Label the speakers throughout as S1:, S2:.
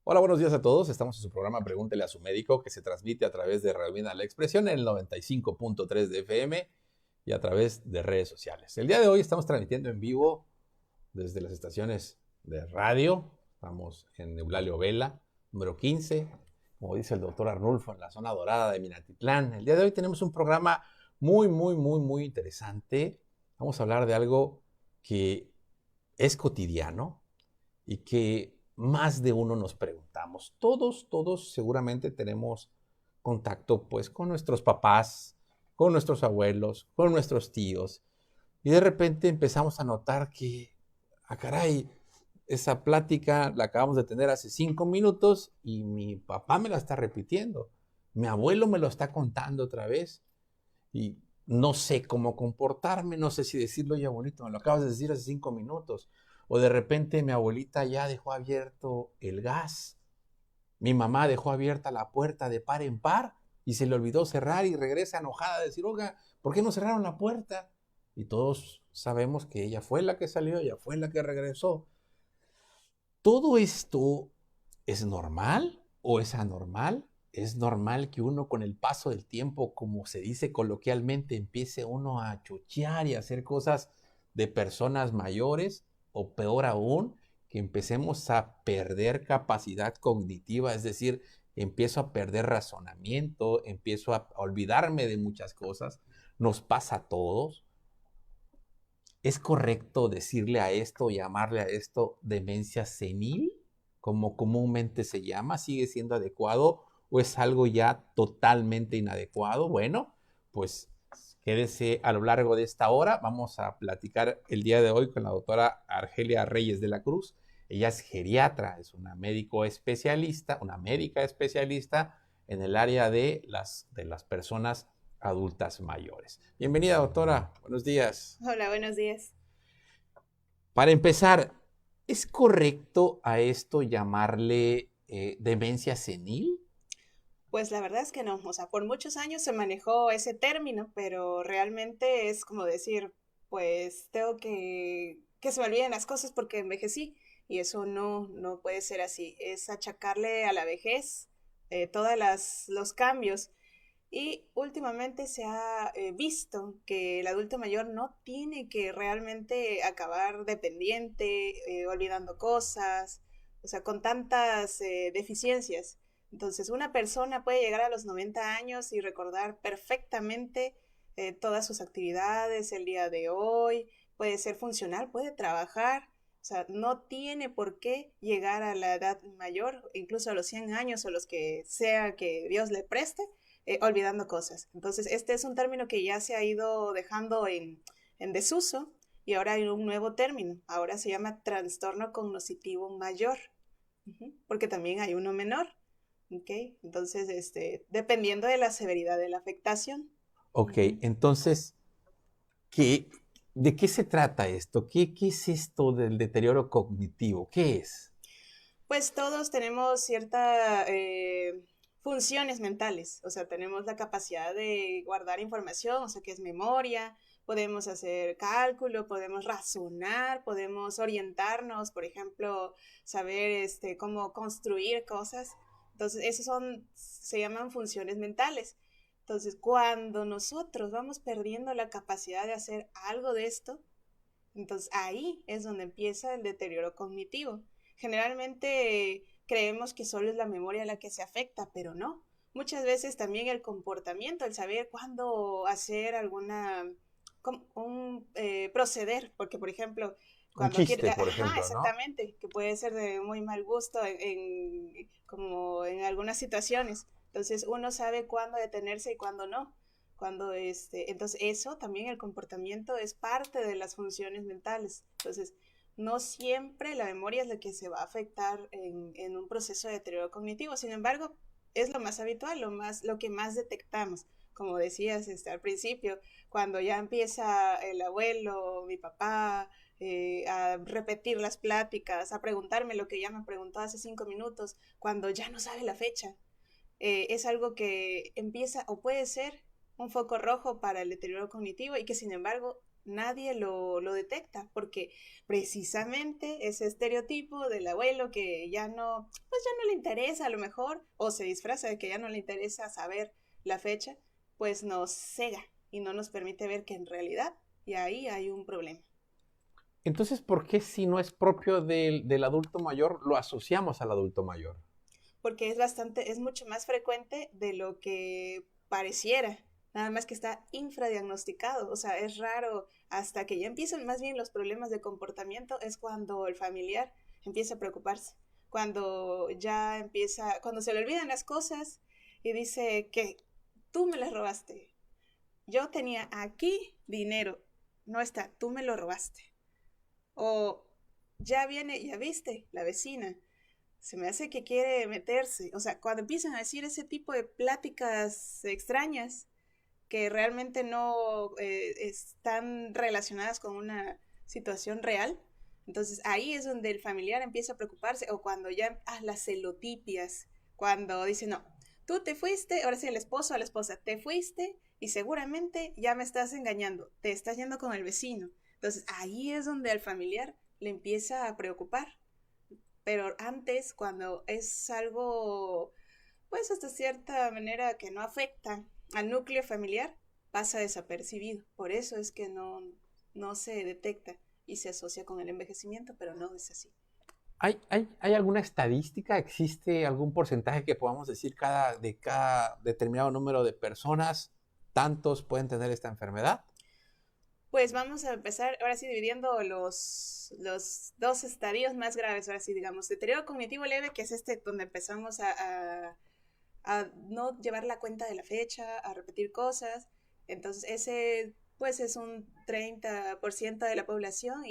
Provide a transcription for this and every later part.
S1: Hola, buenos días a todos. Estamos en su programa Pregúntele a su médico, que se transmite a través de Radio Vida La Expresión en el 95.3 de FM y a través de redes sociales. El día de hoy estamos transmitiendo en vivo desde las estaciones de radio. Estamos en Eulalio Vela, número 15, como dice el doctor Arnulfo, en la zona dorada de Minatitlán. El día de hoy tenemos un programa muy interesante. Vamos a hablar de algo que es cotidiano y que más de uno nos preguntamos. Todos seguramente tenemos contacto pues con nuestros papás, con nuestros abuelos, con nuestros tíos. Y de repente empezamos a notar que, caray, esa plática la acabamos de tener hace 5 minutos y mi papá me la está repitiendo. Mi abuelo me lo está contando otra vez y no sé cómo comportarme, no sé si decirlo, oye abuelito, me lo acabas de decir hace 5 minutos. O de repente mi abuelita ya dejó abierto el gas, mi mamá dejó abierta la puerta de par en par y se le olvidó cerrar y regresa enojada a decir, oiga, ¿por qué no cerraron la puerta? Y todos sabemos que ella fue la que salió, ella fue la que regresó. ¿Todo esto es normal o es anormal? ¿Es normal que uno con el paso del tiempo, como se dice coloquialmente, empiece uno a chochear y a hacer cosas de personas mayores? O peor aún, que empecemos a perder capacidad cognitiva, es decir, empiezo a perder razonamiento, empiezo a olvidarme de muchas cosas. Nos pasa a todos. ¿Es correcto decirle a esto, llamarle a esto demencia senil, como comúnmente se llama? ¿Sigue siendo adecuado o es algo ya totalmente inadecuado? Bueno, pues quédese a lo largo de esta hora. Vamos a platicar el día de hoy con la doctora Argelia Reyes de la Cruz. Ella es geriatra, es una médico especialista, una médica especialista en el área de las personas adultas mayores. Bienvenida, doctora. Buenos días.
S2: Hola, buenos días.
S1: Para empezar, ¿es correcto a esto llamarle demencia senil?
S2: Pues la verdad es que no, o sea, por muchos años se manejó ese término, pero realmente es como decir, pues tengo que se me olviden las cosas porque envejecí y eso no puede ser así, es achacarle a la vejez todos los cambios. Y últimamente se ha visto que el adulto mayor no tiene que realmente acabar dependiente, olvidando cosas, o sea, con tantas deficiencias. Entonces, una persona puede llegar a los 90 años y recordar perfectamente todas sus actividades el día de hoy, puede ser funcional, puede trabajar, o sea, no tiene por qué llegar a la edad mayor, incluso a los 100 años o los que sea que Dios le preste, olvidando cosas. Entonces, este es un término que ya se ha ido dejando en desuso y ahora hay un nuevo término. Ahora se llama trastorno cognitivo mayor, porque también hay uno menor. ¿Ok? Entonces, dependiendo de la severidad de la afectación.
S1: Ok,
S2: Ujú.
S1: entonces, ¿qué, ¿de qué se trata esto? ¿Qué es esto del deterioro cognitivo? ¿Qué es?
S2: Pues todos tenemos ciertas funciones mentales, o sea, tenemos la capacidad de guardar información, o sea, que es memoria, podemos hacer cálculo, podemos razonar, podemos orientarnos, por ejemplo, saber cómo construir cosas. Entonces, se llaman funciones mentales. Entonces, cuando nosotros vamos perdiendo la capacidad de hacer algo de esto, entonces ahí es donde empieza el deterioro cognitivo. Generalmente creemos que solo es la memoria la que se afecta, pero no. Muchas veces también el comportamiento, el saber cuándo hacer un proceder, porque por ejemplo,
S1: Un
S2: cuando quiere,
S1: chiste, por
S2: ajá,
S1: ejemplo, ¿no?
S2: exactamente, que puede ser de muy mal gusto como en algunas situaciones. Entonces uno sabe cuándo detenerse y cuándo no. Entonces eso también el comportamiento es parte de las funciones mentales. Entonces, no siempre la memoria es la que se va a afectar en un proceso de deterioro cognitivo. Sin embargo, es lo más habitual, lo que más detectamos. Como decías al principio, cuando ya empieza el abuelo, mi papá, a repetir las pláticas, a preguntarme lo que ya me preguntó hace 5 minutos, cuando ya no sabe la fecha, es algo que empieza o puede ser un foco rojo para el deterioro cognitivo y que sin embargo nadie lo detecta, porque precisamente ese estereotipo del abuelo que ya no, pues ya no le interesa a lo mejor, o se disfraza de que ya no le interesa saber la fecha, pues nos cega y no nos permite ver que en realidad, y ahí hay un problema.
S1: Entonces, ¿por qué si no es propio del adulto mayor, lo asociamos al adulto mayor?
S2: Porque es mucho más frecuente de lo que pareciera, nada más que está infradiagnosticado, o sea, es raro, hasta que ya empiezan más bien los problemas de comportamiento, es cuando el familiar empieza a preocuparse, cuando se le olvidan las cosas y dice que tú me las robaste, yo tenía aquí dinero, no está, tú me lo robaste, o ya viene, ya viste, la vecina se me hace que quiere meterse. O sea, cuando empiezan a decir ese tipo de pláticas extrañas que realmente no están relacionadas con una situación real, entonces ahí es donde el familiar empieza a preocuparse. O cuando ya las celotipias, cuando dicen, no, tú te fuiste, ahora sí el esposo o la esposa, te fuiste y seguramente ya me estás engañando, te estás yendo con el vecino. Entonces ahí es donde al familiar le empieza a preocupar. Pero antes, cuando es algo, pues hasta cierta manera que no afecta al núcleo familiar, pasa desapercibido. Por eso es que no se detecta y se asocia con el envejecimiento, pero no es así.
S1: ¿Hay alguna estadística? ¿Existe algún porcentaje que podamos decir de cada determinado número de personas, tantos pueden tener esta enfermedad?
S2: Pues vamos a empezar ahora sí dividiendo los dos estadios más graves, ahora sí digamos, deterioro cognitivo leve, que es este donde empezamos a no llevar la cuenta de la fecha, a repetir cosas. Entonces, ese pues es un 30% de la población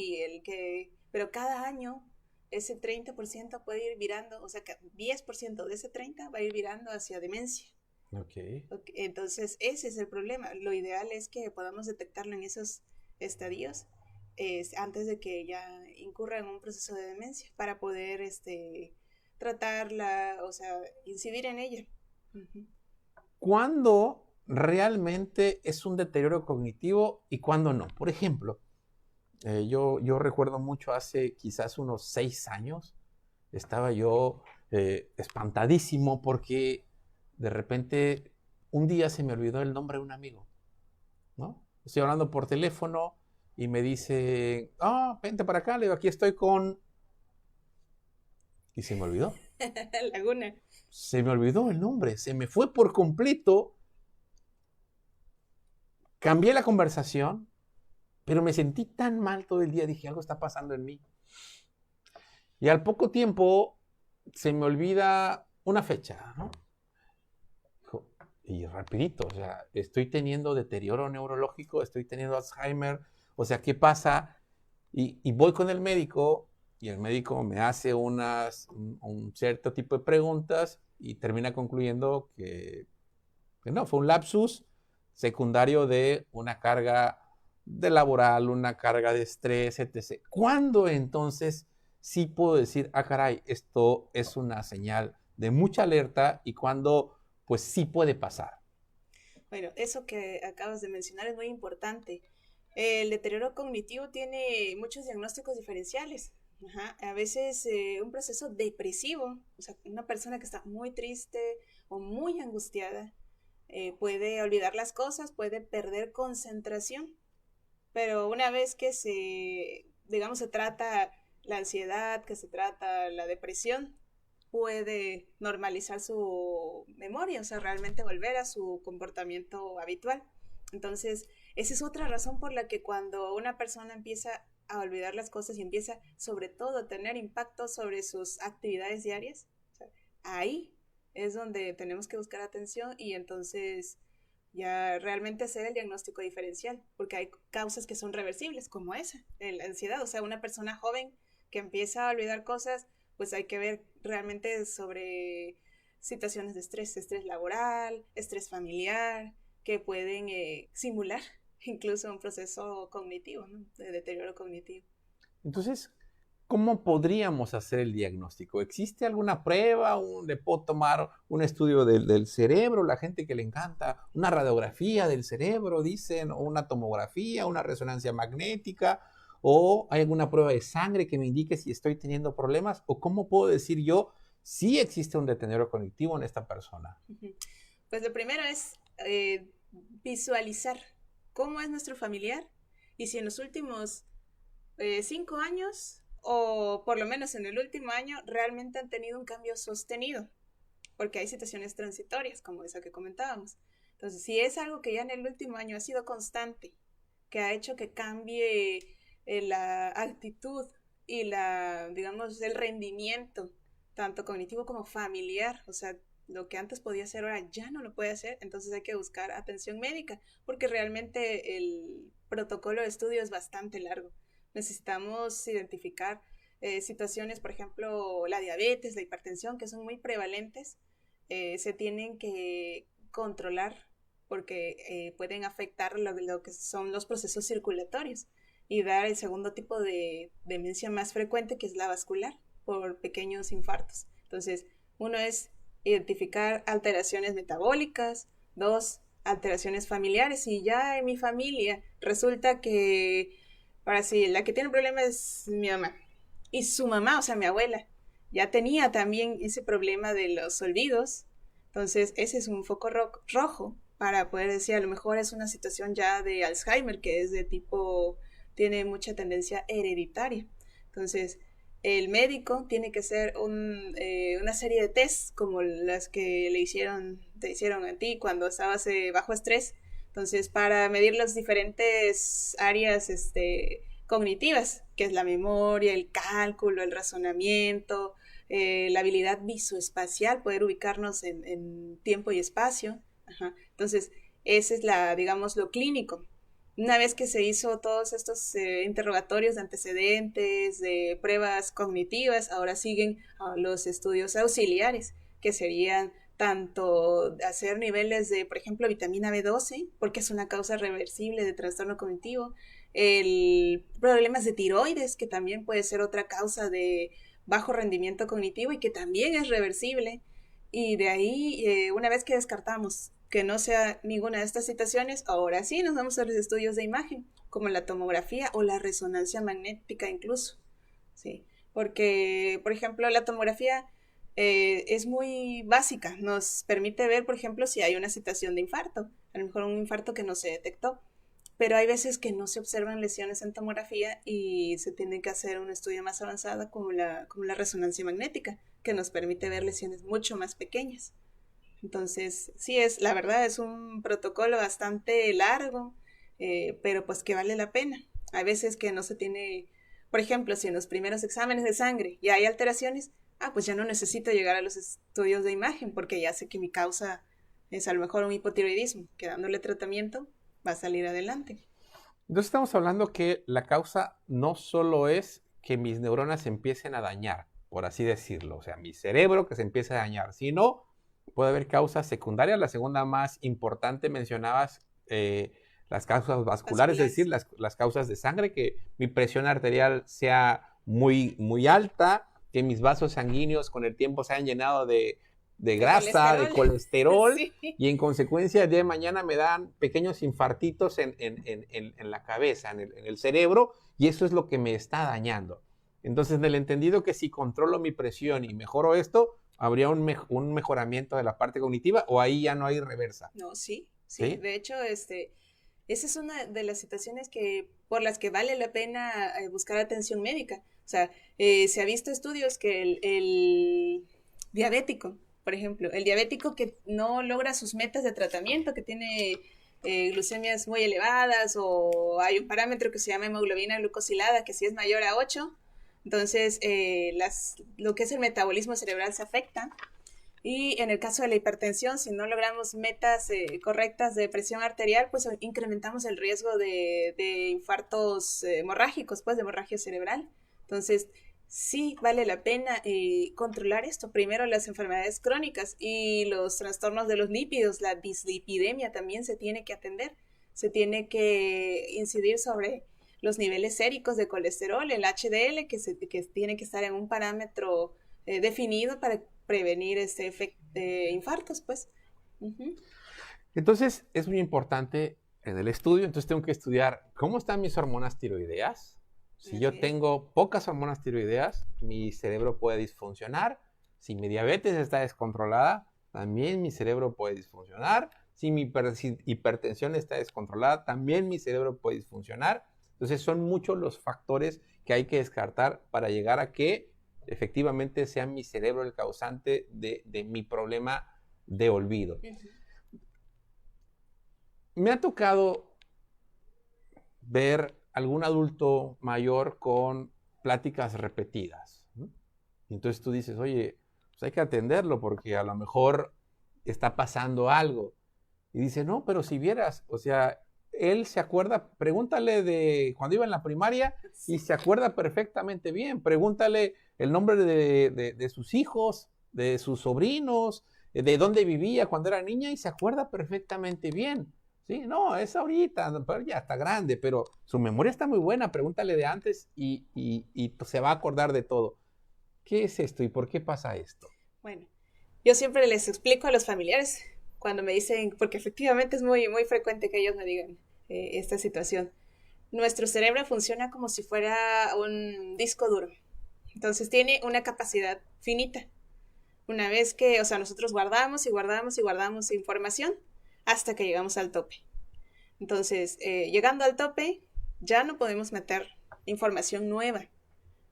S2: pero cada año ese 30% puede ir virando, o sea que 10% de ese 30 va a ir virando hacia demencia.
S1: Ok.
S2: Entonces, ese es el problema. Lo ideal es que podamos detectarlo en esos estadios antes de que ya incurra en un proceso de demencia para poder tratarla, o sea, incidir en ella. Uh-huh.
S1: ¿Cuándo realmente es un deterioro cognitivo y cuándo no? Por ejemplo, yo recuerdo mucho hace quizás unos 6 años, estaba yo espantadísimo porque de repente un día se me olvidó el nombre de un amigo, ¿no? Estoy hablando por teléfono y me dice, vente para acá, le digo, aquí estoy con... Y se me olvidó.
S2: Laguna.
S1: Se me olvidó el nombre, se me fue por completo. Cambié la conversación, pero me sentí tan mal todo el día, dije, algo está pasando en mí. Y al poco tiempo se me olvida una fecha, ¿no? Y rapidito, o sea, estoy teniendo deterioro neurológico, estoy teniendo Alzheimer, o sea, ¿qué pasa? Y voy con el médico y el médico me hace un cierto tipo de preguntas y termina concluyendo que no, fue un lapsus secundario de una carga de laboral, una carga de estrés, etc. ¿Cuándo entonces sí puedo decir, caray, esto es una señal de mucha alerta y cuándo pues sí puede pasar?
S2: Bueno, eso que acabas de mencionar es muy importante. El deterioro cognitivo tiene muchos diagnósticos diferenciales. Ajá. A veces un proceso depresivo, o sea, una persona que está muy triste o muy angustiada, puede olvidar las cosas, puede perder concentración, pero una vez que digamos, se trata la ansiedad, que se trata la depresión, puede normalizar su memoria, o sea, realmente volver a su comportamiento habitual. Entonces, esa es otra razón por la que cuando una persona empieza a olvidar las cosas y empieza sobre todo a tener impacto sobre sus actividades diarias, o sea, ahí es donde tenemos que buscar atención y entonces ya realmente hacer el diagnóstico diferencial, porque hay causas que son reversibles, como esa, la ansiedad, o sea, una persona joven que empieza a olvidar cosas, pues hay que ver realmente sobre situaciones de estrés laboral, estrés familiar, que pueden simular incluso un proceso cognitivo, ¿no? De deterioro cognitivo.
S1: Entonces, ¿cómo podríamos hacer el diagnóstico? ¿Existe alguna prueba? ¿Le puedo tomar un estudio del cerebro? La gente que le encanta, una radiografía del cerebro, dicen, o una tomografía, una resonancia magnética, o hay alguna prueba de sangre que me indique si estoy teniendo problemas, o cómo puedo decir yo si existe un deterioro cognitivo en esta persona.
S2: Pues lo primero es visualizar cómo es nuestro familiar y si en los últimos 5 años o por lo menos en el último año realmente han tenido un cambio sostenido, porque hay situaciones transitorias como esa que comentábamos. Entonces, si es algo que ya en el último año ha sido constante, que ha hecho que cambie la actitud y digamos, el rendimiento, tanto cognitivo como familiar, o sea, lo que antes podía hacer ahora ya no lo puede hacer, entonces hay que buscar atención médica, porque realmente el protocolo de estudio es bastante largo. Necesitamos identificar situaciones, por ejemplo, la diabetes, la hipertensión, que son muy prevalentes, se tienen que controlar porque pueden afectar lo que son los procesos circulatorios y dar el segundo tipo de demencia más frecuente, que es la vascular, por pequeños infartos. Entonces, uno es identificar alteraciones metabólicas, 2, alteraciones familiares. Y ya en mi familia resulta que, para sí, la que tiene un problema es mi mamá. Y su mamá, o sea, mi abuela, ya tenía también ese problema de los olvidos. Entonces, ese es un foco rojo para poder decir, a lo mejor es una situación ya de Alzheimer, que es de tipo, tiene mucha tendencia hereditaria. Entonces, el médico tiene que hacer una serie de tests como las que te hicieron a ti cuando estabas bajo estrés. Entonces, para medir las diferentes áreas cognitivas, que es la memoria, el cálculo, el razonamiento, la habilidad visoespacial, poder ubicarnos en tiempo y espacio. Ajá. Entonces, ese es digamos, lo clínico. Una vez que se hizo todos estos interrogatorios de antecedentes, de pruebas cognitivas, ahora siguen los estudios auxiliares, que serían tanto hacer niveles de, por ejemplo, vitamina B12, porque es una causa reversible de trastorno cognitivo, problemas de tiroides, que también puede ser otra causa de bajo rendimiento cognitivo y que también es reversible. Y de ahí, una vez que descartamos que no sea ninguna de estas situaciones, ahora sí nos vamos a los estudios de imagen, como la tomografía o la resonancia magnética incluso. Sí, porque, por ejemplo, la tomografía es muy básica, nos permite ver, por ejemplo, si hay una situación de infarto, a lo mejor un infarto que no se detectó, pero hay veces que no se observan lesiones en tomografía y se tiene que hacer un estudio más avanzado como la resonancia magnética, que nos permite ver lesiones mucho más pequeñas. Entonces, sí, la verdad es un protocolo bastante largo, pero pues que vale la pena. Hay veces que no se tiene, por ejemplo, si en los primeros exámenes de sangre ya hay alteraciones, pues ya no necesito llegar a los estudios de imagen porque ya sé que mi causa es a lo mejor un hipotiroidismo, que dándole tratamiento va a salir adelante.
S1: Entonces estamos hablando que la causa no solo es que mis neuronas se empiecen a dañar, por así decirlo, o sea, mi cerebro que se empieza a dañar, sino puede haber causas secundarias. La segunda más importante mencionabas las causas vasculares, es decir, las causas de sangre, que mi presión arterial sea muy, muy alta, que mis vasos sanguíneos con el tiempo se hayan llenado de grasa, de colesterol, sí. Y en consecuencia el día de mañana me dan pequeños infartitos en la cabeza, en el cerebro, y eso es lo que me está dañando. Entonces, en el entendido que si controlo mi presión y mejoro esto, ¿habría un mejoramiento de la parte cognitiva o ahí ya no hay reversa?
S2: No, sí. De hecho, esa es una de las situaciones por las que vale la pena buscar atención médica. O sea, se ha visto estudios que el diabético, por ejemplo, el diabético que no logra sus metas de tratamiento, que tiene glucemias muy elevadas, o hay un parámetro que se llama hemoglobina glucosilada, que si es mayor a 8, entonces lo que es el metabolismo cerebral se afecta. Y en el caso de la hipertensión, si no logramos metas correctas de presión arterial, pues incrementamos el riesgo de infartos hemorrágicos, pues de hemorragia cerebral. Entonces, sí vale la pena controlar esto. Primero, las enfermedades crónicas y los trastornos de los lípidos, la dislipidemia también se tiene que atender. Se tiene que incidir sobre los niveles séricos de colesterol, el HDL, que tiene que estar en un parámetro definido para prevenir infartos, pues. Uh-huh.
S1: Entonces, es muy importante en el estudio, entonces tengo que estudiar cómo están mis hormonas tiroideas. Si yo tengo pocas hormonas tiroideas, mi cerebro puede disfuncionar. Si mi diabetes está descontrolada, también mi cerebro puede disfuncionar. Si mi hipertensión está descontrolada, también mi cerebro puede disfuncionar. Entonces son muchos los factores que hay que descartar para llegar a que efectivamente sea mi cerebro el causante de mi problema de olvido. Me ha tocado ver algún adulto mayor con pláticas repetidas, ¿no? Entonces tú dices, oye, pues hay que atenderlo porque a lo mejor está pasando algo. Y dice, no, pero si vieras, o sea, él se acuerda, pregúntale de cuando iba en la primaria y se acuerda perfectamente bien. Pregúntale el nombre de sus hijos, de sus sobrinos, de dónde vivía cuando era niña y se acuerda perfectamente bien. Sí, no, es ahorita, pero ya está grande, pero su memoria está muy buena. Pregúntale de antes y se va a acordar de todo. ¿Qué es esto y por qué pasa esto?
S2: Bueno, yo siempre les explico a los familiares cuando me dicen, porque efectivamente es muy, muy frecuente que ellos me digan esta situación. Nuestro cerebro funciona como si fuera un disco duro. Entonces tiene una capacidad finita. Una vez que, o sea, nosotros guardamos y guardamos y guardamos información hasta que llegamos al tope. Entonces, llegando al tope, ya no podemos meter información nueva.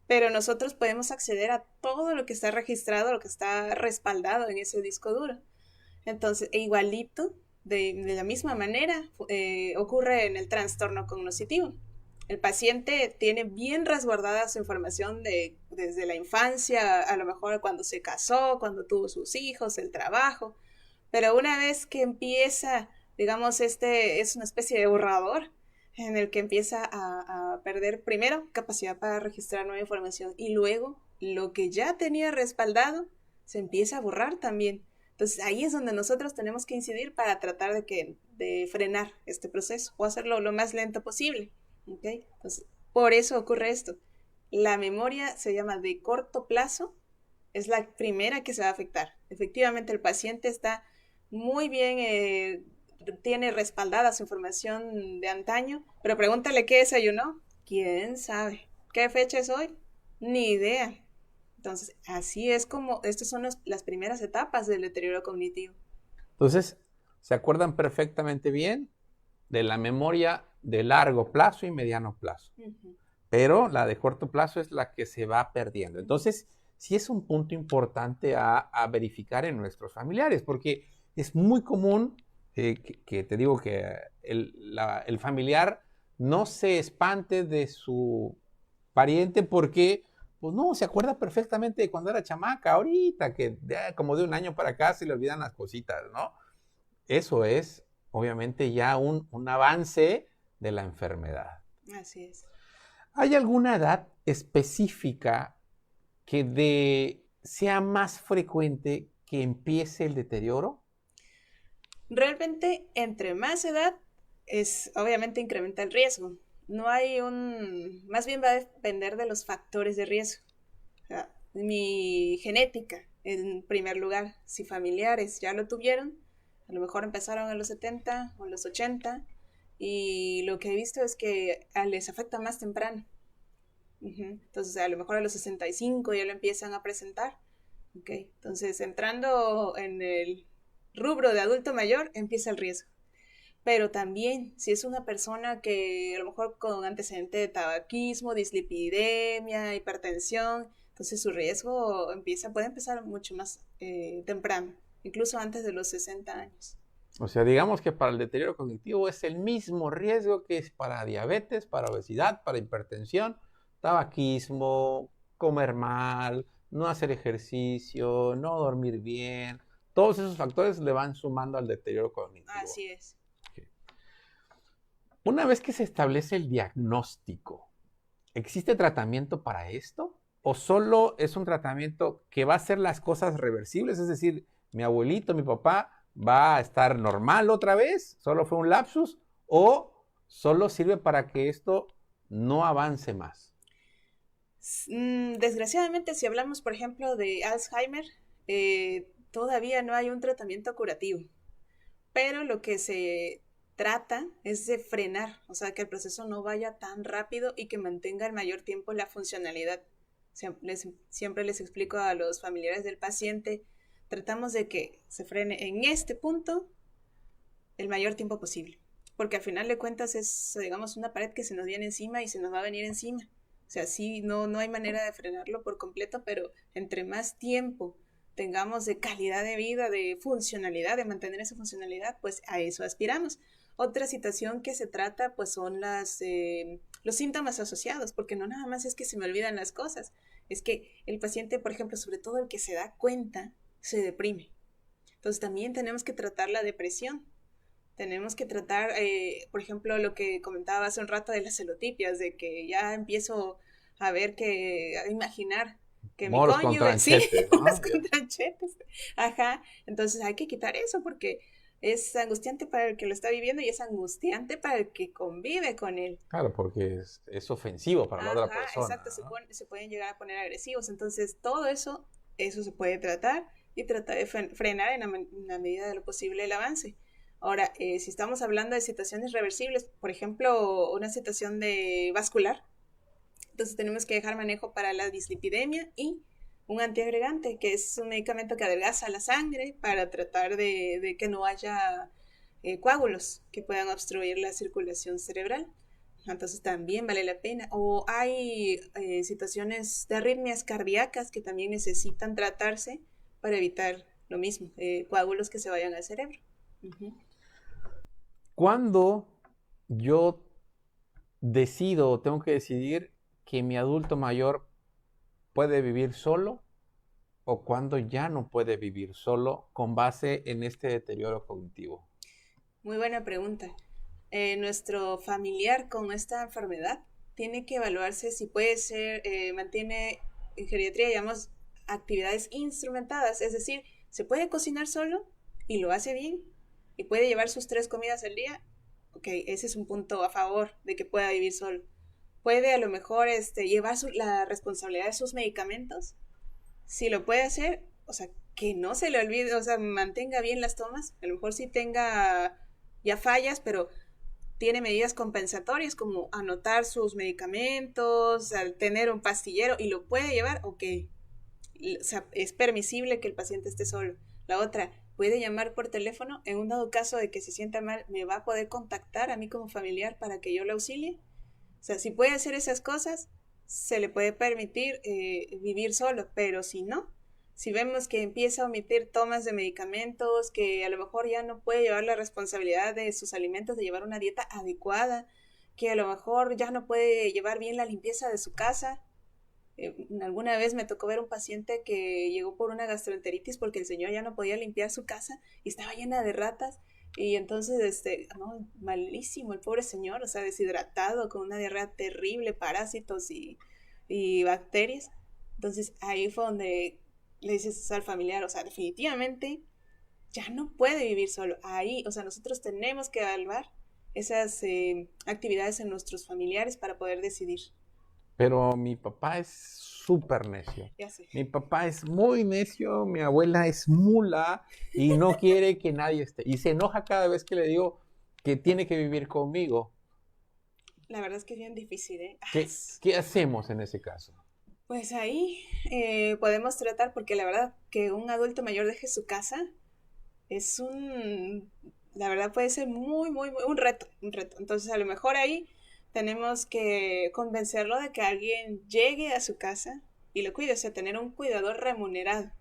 S2: Pero nosotros podemos acceder a todo lo que está registrado, lo que está respaldado en ese disco duro. Entonces, igualito, de la misma manera, ocurre en el trastorno cognitivo. El paciente tiene bien resguardada su información desde la infancia, a lo mejor cuando se casó, cuando tuvo sus hijos, el trabajo, pero una vez que empieza, digamos, es una especie de borrador en el que empieza a perder primero capacidad para registrar nueva información y luego lo que ya tenía respaldado se empieza a borrar también. Entonces ahí es donde nosotros tenemos que incidir para tratar de frenar este proceso o hacerlo lo más lento posible. ¿Okay? Entonces, por eso ocurre esto. La memoria se llama de corto plazo, es la primera que se va a afectar. Efectivamente, el paciente está muy bien, tiene respaldada su información de antaño, pero pregúntale qué desayunó, quién sabe. ¿Qué fecha es hoy? Ni idea. Entonces, así es como, estas son las primeras etapas del deterioro cognitivo.
S1: Entonces, se acuerdan perfectamente bien de la memoria de largo plazo y mediano plazo. Uh-huh. Pero la de corto plazo es la que se va perdiendo. Entonces, sí es un punto importante a verificar en nuestros familiares, porque es muy común que te digo que el familiar no se espante de su pariente porque, pues no, se acuerda perfectamente de cuando era chamaca, ahorita que como de un año para acá se le olvidan las cositas, ¿no? Eso es, obviamente, ya un avance de la enfermedad.
S2: Así es.
S1: ¿Hay alguna edad específica que sea más frecuente que empiece el deterioro?
S2: Realmente, entre más edad, obviamente incrementa el riesgo. No hay más bien va a depender de los factores de riesgo. O sea, mi genética, en primer lugar, si familiares ya lo tuvieron, a lo mejor empezaron a los 70 o a los 80, y lo que he visto es que les afecta más temprano. Entonces, a lo mejor a los 65 ya lo empiezan a presentar. Okay. Entonces, entrando en el rubro de adulto mayor, empieza el riesgo. Pero también, si es una persona que a lo mejor con antecedente de tabaquismo, dislipidemia, hipertensión, entonces su riesgo puede empezar mucho más temprano, incluso antes de los 60 años.
S1: O sea, digamos que para el deterioro cognitivo es el mismo riesgo que es para diabetes, para obesidad, para hipertensión, tabaquismo, comer mal, no hacer ejercicio, no dormir bien. Todos esos factores le van sumando al deterioro cognitivo.
S2: Así es.
S1: Okay. Una vez que se establece el diagnóstico, ¿existe tratamiento para esto? ¿O solo es un tratamiento que va a hacer las cosas reversibles? Es decir, mi abuelito, mi papá va a estar normal otra vez, solo fue un lapsus, o solo sirve para que esto no avance más?
S2: Desgraciadamente, si hablamos, por ejemplo, de Alzheimer, todavía no hay un tratamiento curativo, pero lo que se trata es de frenar, o sea, que el proceso no vaya tan rápido y que mantenga el mayor tiempo la funcionalidad. Siempre les explico a los familiares del paciente, tratamos de que se frene en este punto el mayor tiempo posible, porque al final de cuentas es, digamos, una pared que se nos viene encima y se nos va a venir encima. O sea, sí, no hay manera de frenarlo por completo, pero entre más tiempo tengamos de calidad de vida, de funcionalidad, de mantener esa funcionalidad, pues a eso aspiramos. Otra situación que se trata, pues son los síntomas asociados, porque no nada más es que se me olvidan las cosas, es que el paciente, por ejemplo, sobre todo el que se da cuenta, se deprime. Entonces también tenemos que tratar la depresión. Tenemos que tratar, por ejemplo, lo que comentaba hace un rato de las celotipias, de que ya empiezo a imaginar que mi
S1: Moros con
S2: cónyuge, sí,
S1: tranchetes,
S2: moros
S1: ¿no?
S2: con tranchetes, ajá, entonces hay que quitar eso porque es angustiante para el que lo está viviendo y es angustiante para el que convive con él.
S1: Claro, porque es ofensivo para la otra
S2: Ajá,
S1: persona,
S2: exacto,
S1: ¿no?
S2: se pueden llegar a poner agresivos, entonces todo eso se puede tratar y tratar de frenar en la medida de lo posible el avance. Ahora, si estamos hablando de situaciones reversibles, por ejemplo, una situación de vascular, entonces tenemos que dejar manejo para la dislipidemia y un antiagregante, que es un medicamento que adelgaza la sangre para tratar de que no haya coágulos que puedan obstruir la circulación cerebral. Entonces también vale la pena. O hay situaciones de arritmias cardíacas que también necesitan tratarse para evitar lo mismo, coágulos que se vayan al cerebro. Uh-huh.
S1: Cuando yo decido o tengo que decidir que mi adulto mayor puede vivir solo o cuando ya no puede vivir solo con base en este deterioro cognitivo.
S2: Muy buena pregunta. Nuestro familiar con esta enfermedad tiene que evaluarse si puede ser, mantiene en geriatría, llamamos actividades instrumentadas, es decir, se puede cocinar solo y lo hace bien y puede llevar sus 3 comidas al día. Ok, ese es un punto a favor de que pueda vivir solo. Puede a lo mejor llevar la responsabilidad de sus medicamentos. Si lo puede hacer, o sea, que no se le olvide, o sea, mantenga bien las tomas. A lo mejor sí tenga ya fallas, pero tiene medidas compensatorias como anotar sus medicamentos, al tener un pastillero y lo puede llevar, ok. O sea, es permisible que el paciente esté solo. La otra, puede llamar por teléfono. En un dado caso de que se sienta mal, me va a poder contactar a mí como familiar para que yo le auxilie. O sea, si puede hacer esas cosas, se le puede permitir vivir solo, pero si no, si vemos que empieza a omitir tomas de medicamentos, que a lo mejor ya no puede llevar la responsabilidad de sus alimentos, de llevar una dieta adecuada, que a lo mejor ya no puede llevar bien la limpieza de su casa. Alguna vez me tocó ver un paciente que llegó por una gastroenteritis porque el señor ya no podía limpiar su casa y estaba llena de ratas. Y entonces, no, malísimo el pobre señor, o sea, deshidratado, con una diarrea terrible, parásitos y bacterias. Entonces ahí fue donde le dices al familiar, o sea, definitivamente ya no puede vivir solo. Ahí, o sea, nosotros tenemos que evaluar esas actividades en nuestros familiares para poder decidir.
S1: Pero mi papá es súper necio.
S2: Ya sé.
S1: Mi papá es muy necio, mi abuela es mula y no quiere que nadie esté. Y se enoja cada vez que le digo que tiene que vivir conmigo.
S2: La verdad es que es bien difícil, ¿eh?
S1: ¿Qué hacemos en ese caso?
S2: Pues ahí podemos tratar, porque la verdad que un adulto mayor deje su casa la verdad puede ser muy un reto. Entonces a lo mejor ahí tenemos que convencerlo de que alguien llegue a su casa y lo cuide, o sea, tener un cuidador remunerado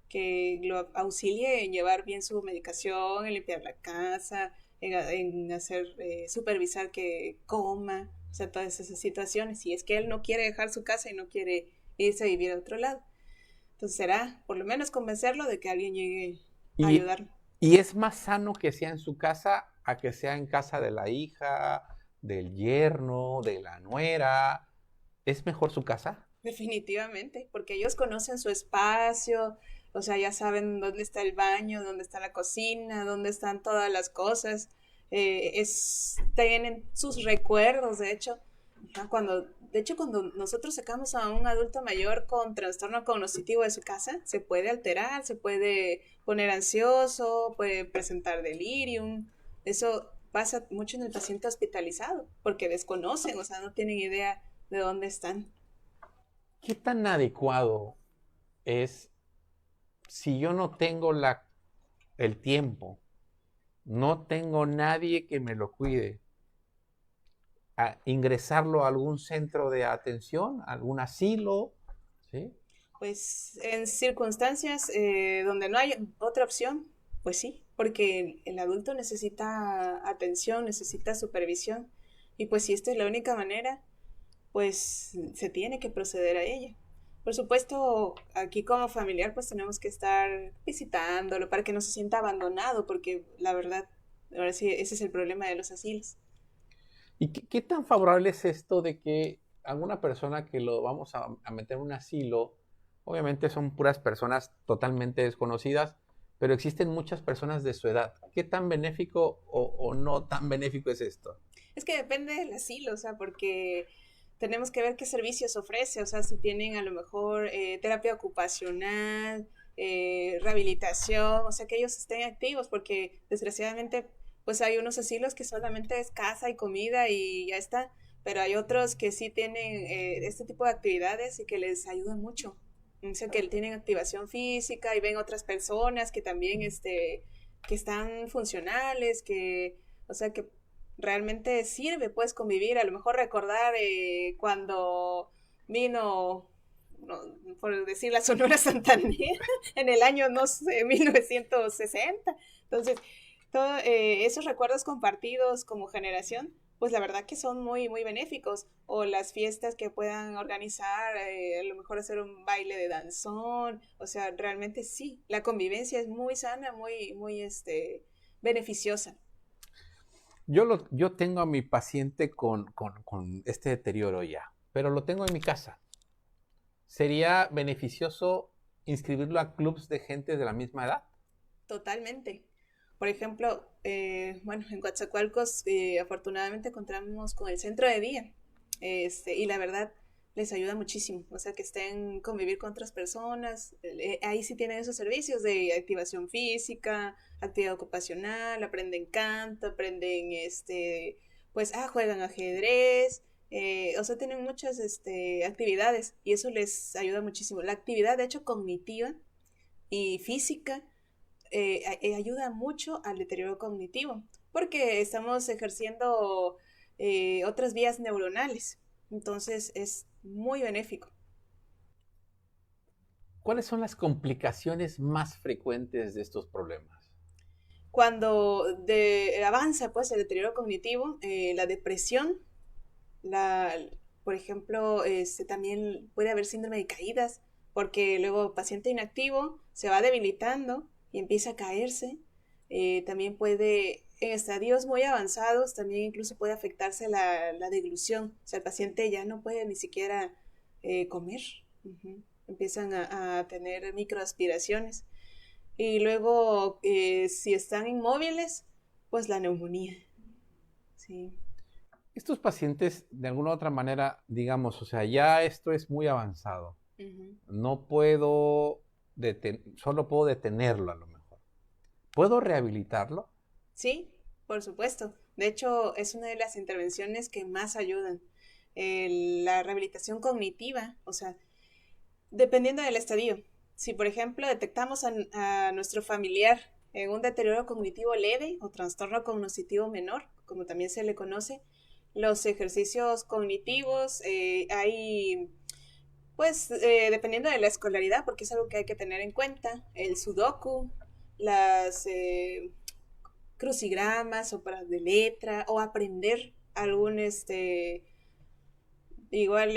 S2: que lo auxilie en llevar bien su medicación, en limpiar la casa, en hacer, supervisar que coma, o sea, todas esas situaciones. Si es que él no quiere dejar su casa y no quiere irse a vivir a otro lado. Entonces será por lo menos convencerlo de que alguien llegue a
S1: Y,
S2: ayudarlo.
S1: y es más sano que sea en su casa a que sea en casa de la hija, del yerno, de la nuera. ¿Es mejor su casa?
S2: Definitivamente, porque ellos conocen su espacio, o sea, ya saben dónde está el baño, dónde está la cocina, dónde están todas las cosas, tienen sus recuerdos, de hecho, Ajá, de hecho, cuando nosotros sacamos a un adulto mayor con trastorno cognitivo de su casa, se puede alterar, se puede poner ansioso, puede presentar delirium. Eso pasa mucho en el paciente hospitalizado, porque desconocen, o sea, no tienen idea de dónde están.
S1: ¿Qué tan adecuado es si yo no tengo el tiempo, no tengo nadie que me lo cuide, a ingresarlo a algún centro de atención, algún asilo? ¿Sí?
S2: Pues en circunstancias donde no hay otra opción, pues sí, porque el adulto necesita atención, necesita supervisión, y pues si esta es la única manera, pues se tiene que proceder a ella. Por supuesto, aquí como familiar pues tenemos que estar visitándolo para que no se sienta abandonado, porque la verdad, ahora sí, ese es el problema de los asilos.
S1: ¿Y qué tan favorable es esto de que alguna persona que lo vamos a meter en un asilo, obviamente son puras personas totalmente desconocidas, pero existen muchas personas de su edad? ¿Qué tan benéfico o no tan benéfico es esto?
S2: Es que depende del asilo, o sea, porque tenemos que ver qué servicios ofrece, o sea, si tienen a lo mejor terapia ocupacional, rehabilitación, o sea, que ellos estén activos, porque desgraciadamente, pues hay unos asilos que solamente es casa y comida y ya está, pero hay otros que sí tienen este tipo de actividades y que les ayudan mucho. O sea, que tienen activación física y ven otras personas que también, que están funcionales, o sea, que realmente sirve, puedes convivir, a lo mejor recordar cuando vino, no, por decir la Sonora Santanera, en el año, no sé, 1960. Entonces, todos esos recuerdos compartidos como generación, pues la verdad que son muy, muy benéficos. O las fiestas que puedan organizar, a lo mejor hacer un baile de danzón, o sea, realmente sí, la convivencia es muy sana, muy, muy, beneficiosa.
S1: Yo tengo a mi paciente con este deterioro ya, pero lo tengo en mi casa. ¿Sería beneficioso inscribirlo a clubs de gente de la misma edad?
S2: Totalmente. Por ejemplo, bueno, en Coatzacoalcos afortunadamente contamos con el centro de día, y la verdad les ayuda muchísimo, o sea, que estén convivir con otras personas, ahí sí tienen esos servicios de activación física, actividad ocupacional, aprenden canto, aprenden, pues, juegan ajedrez, o sea, tienen muchas, actividades y eso les ayuda muchísimo. La actividad, de hecho, cognitiva y física ayuda mucho al deterioro cognitivo, porque estamos ejerciendo otras vías neuronales. Entonces es muy benéfico.
S1: ¿Cuáles son las complicaciones más frecuentes de estos problemas?
S2: Cuando avanza pues el deterioro cognitivo, la depresión, la, por ejemplo, también puede haber síndrome de caídas, porque luego el paciente inactivo se va debilitando y empieza a caerse. También puede, en estadios muy avanzados, también incluso puede afectarse la deglución. O sea, el paciente ya no puede ni siquiera comer. Ujú. Empiezan a tener microaspiraciones. Y luego, si están inmóviles, pues la neumonía. Sí.
S1: Estos pacientes, de alguna u otra manera, digamos, o sea, ya esto es muy avanzado.
S2: Ujú.
S1: No puedo, solo puedo detenerlo a lo mejor. ¿Puedo rehabilitarlo?
S2: Sí, por supuesto. De hecho, es una de las intervenciones que más ayudan. La rehabilitación cognitiva, o sea, dependiendo del estadio. Si, por ejemplo, detectamos a nuestro familiar en un deterioro cognitivo leve o trastorno cognitivo menor, como también se le conoce, los ejercicios cognitivos hay, pues, dependiendo de la escolaridad, porque es algo que hay que tener en cuenta, el sudoku, las crucigramas o para de letra o aprender algún igual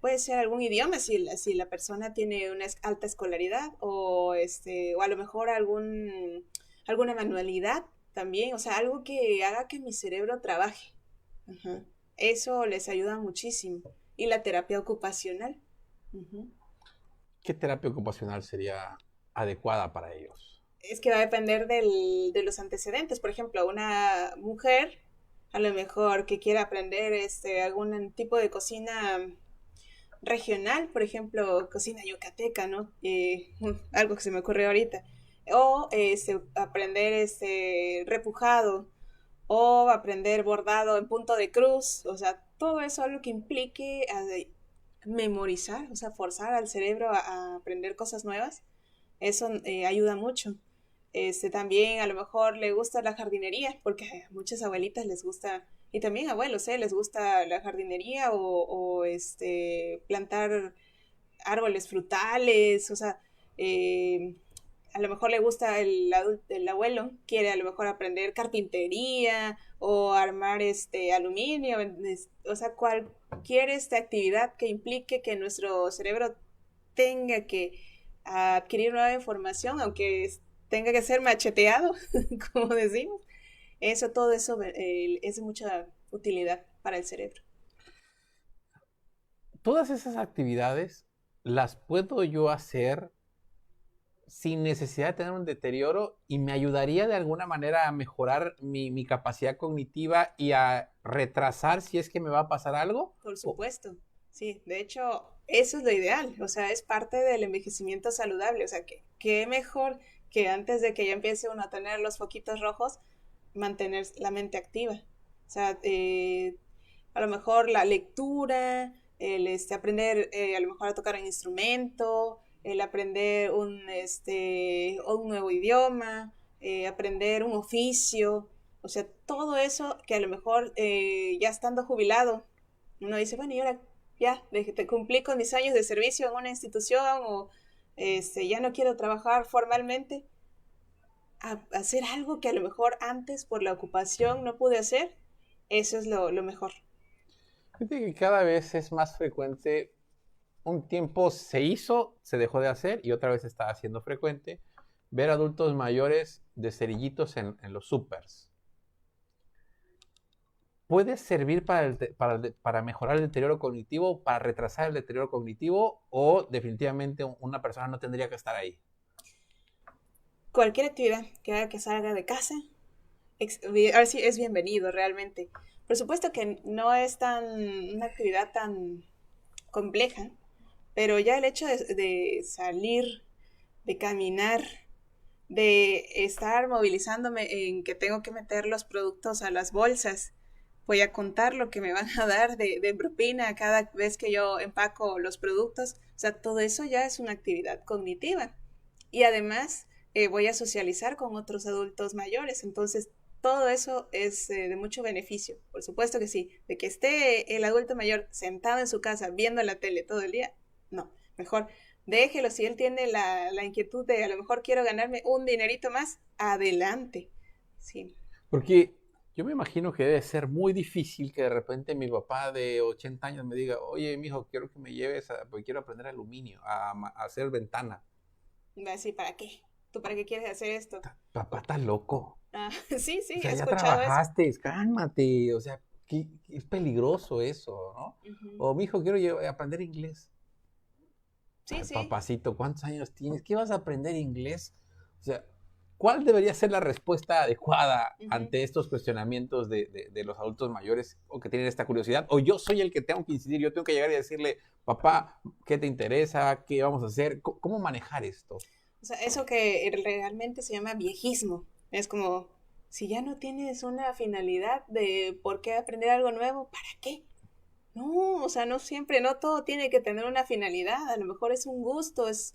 S2: puede ser algún idioma si la persona tiene una alta escolaridad o a lo mejor alguna manualidad también, o sea, algo que haga que mi cerebro trabaje. Ajá. Eso les ayuda muchísimo. Y la terapia ocupacional. Ujú.
S1: ¿Qué terapia ocupacional sería adecuada para ellos?
S2: Es que va a depender de los antecedentes. Por ejemplo, una mujer, a lo mejor que quiera aprender algún tipo de cocina regional, por ejemplo, cocina yucateca, ¿no? Algo que se me ocurrió ahorita. O aprender repujado, o aprender bordado en punto de cruz, o sea, todo eso algo que implique memorizar, o sea, forzar al cerebro a aprender cosas nuevas, eso ayuda mucho. También a lo mejor le gusta la jardinería, porque a muchas abuelitas les gusta, y también abuelos, les gusta la jardinería o plantar árboles frutales, o sea, a lo mejor le gusta el abuelo, quiere a lo mejor aprender carpintería o armar aluminio, o sea, cualquier actividad que implique que nuestro cerebro tenga que adquirir nueva información, aunque tenga que ser macheteado, como decimos, todo eso es de mucha utilidad para el cerebro.
S1: Todas esas actividades las puedo yo hacer sin necesidad de tener un deterioro y me ayudaría de alguna manera a mejorar mi capacidad cognitiva y a retrasar si es que me va a pasar algo.
S2: Por supuesto, sí, de hecho, eso es lo ideal, o sea, es parte del envejecimiento saludable, o sea, que qué mejor que antes de que ya empiece uno a tener los foquitos rojos, mantener la mente activa. O sea, a lo mejor la lectura, el aprender a lo mejor a tocar un instrumento, el aprender un nuevo idioma, aprender un oficio, o sea, todo eso que a lo mejor ya estando jubilado, uno dice, bueno, y ahora ya, te cumplí con mis años de servicio en una institución o ya no quiero trabajar formalmente, a hacer algo que a lo mejor antes por la ocupación no pude hacer, eso es lo mejor.
S1: Fíjate que cada vez es más frecuente, un tiempo se hizo, se dejó de hacer y otra vez está haciendo frecuente, ver adultos mayores de cerillitos en los supers. ¿Puede servir para mejorar el deterioro cognitivo, para retrasar el deterioro cognitivo o definitivamente una persona no tendría que estar ahí?
S2: Cualquier actividad que haga que salga de casa, ahora sí es bienvenido realmente. Por supuesto que no es una actividad tan compleja, pero ya el hecho de salir, de caminar, de estar movilizándome en que tengo que meter los productos a las bolsas, voy a contar lo que me van a dar de propina cada vez que yo empaco los productos, o sea, todo eso ya es una actividad cognitiva. Y además voy a socializar con otros adultos mayores, entonces todo eso es de mucho beneficio, por supuesto que sí, de que esté el adulto mayor sentado en su casa viendo la tele todo el día, no, mejor déjelo, si él tiene la inquietud de a lo mejor quiero ganarme un dinerito más, adelante, sí.
S1: Porque yo me imagino que debe ser muy difícil que de repente mi papá de 80 años me diga, oye, mijo, quiero que me lleves, porque quiero aprender aluminio, a hacer ventana.
S2: Va a decir, ¿para qué? ¿Tú para qué quieres hacer esto?
S1: Papá, estás loco.
S2: Sí, sí,
S1: O
S2: he
S1: sea, ya
S2: escuchado eso.
S1: trabajaste, cálmate. O sea, es peligroso eso, ¿no?
S2: Ujú.
S1: O, mijo, quiero aprender inglés.
S2: Sí,
S1: Ay,
S2: sí.
S1: papacito, ¿cuántos años tienes? ¿Qué vas a aprender inglés? O sea, ¿cuál debería ser la respuesta adecuada
S2: Ujú.
S1: ante estos cuestionamientos de los adultos mayores o que tienen esta curiosidad? O yo soy el que tengo que incidir, yo tengo que llegar y decirle, papá, ¿qué te interesa? ¿Qué vamos a hacer? ¿Cómo manejar esto?
S2: O sea, eso que realmente se llama viejismo. Es como, si ya no tienes una finalidad de por qué aprender algo nuevo, ¿para qué? No, o sea, no siempre, no todo tiene que tener una finalidad. A lo mejor es un gusto, es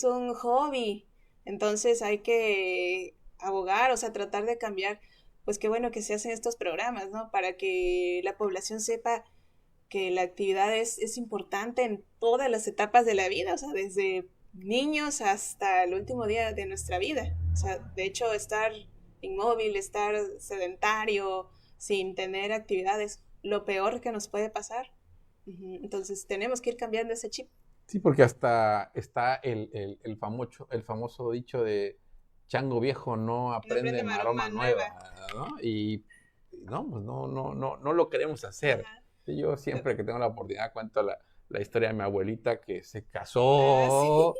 S2: un hobby. Entonces hay que abogar, o sea, tratar de cambiar. Pues qué bueno que se hacen estos programas, ¿no? Para que la población sepa que la actividad es importante en todas las etapas de la vida, o sea, desde niños hasta el último día de nuestra vida. O sea, de hecho, estar inmóvil, estar sedentario, sin tener actividades, lo peor que nos puede pasar. Entonces, tenemos que ir cambiando ese chip.
S1: Sí, porque hasta está el famoso dicho de chango viejo no
S2: No aprende
S1: aprende maroma
S2: maroma
S1: nueva,
S2: nueva.
S1: ¿no? Y no, pues no lo queremos hacer.
S2: Ajá.
S1: Sí, yo siempre que tengo la oportunidad cuento la historia de mi abuelita que se
S2: Ah, sí.
S1: casó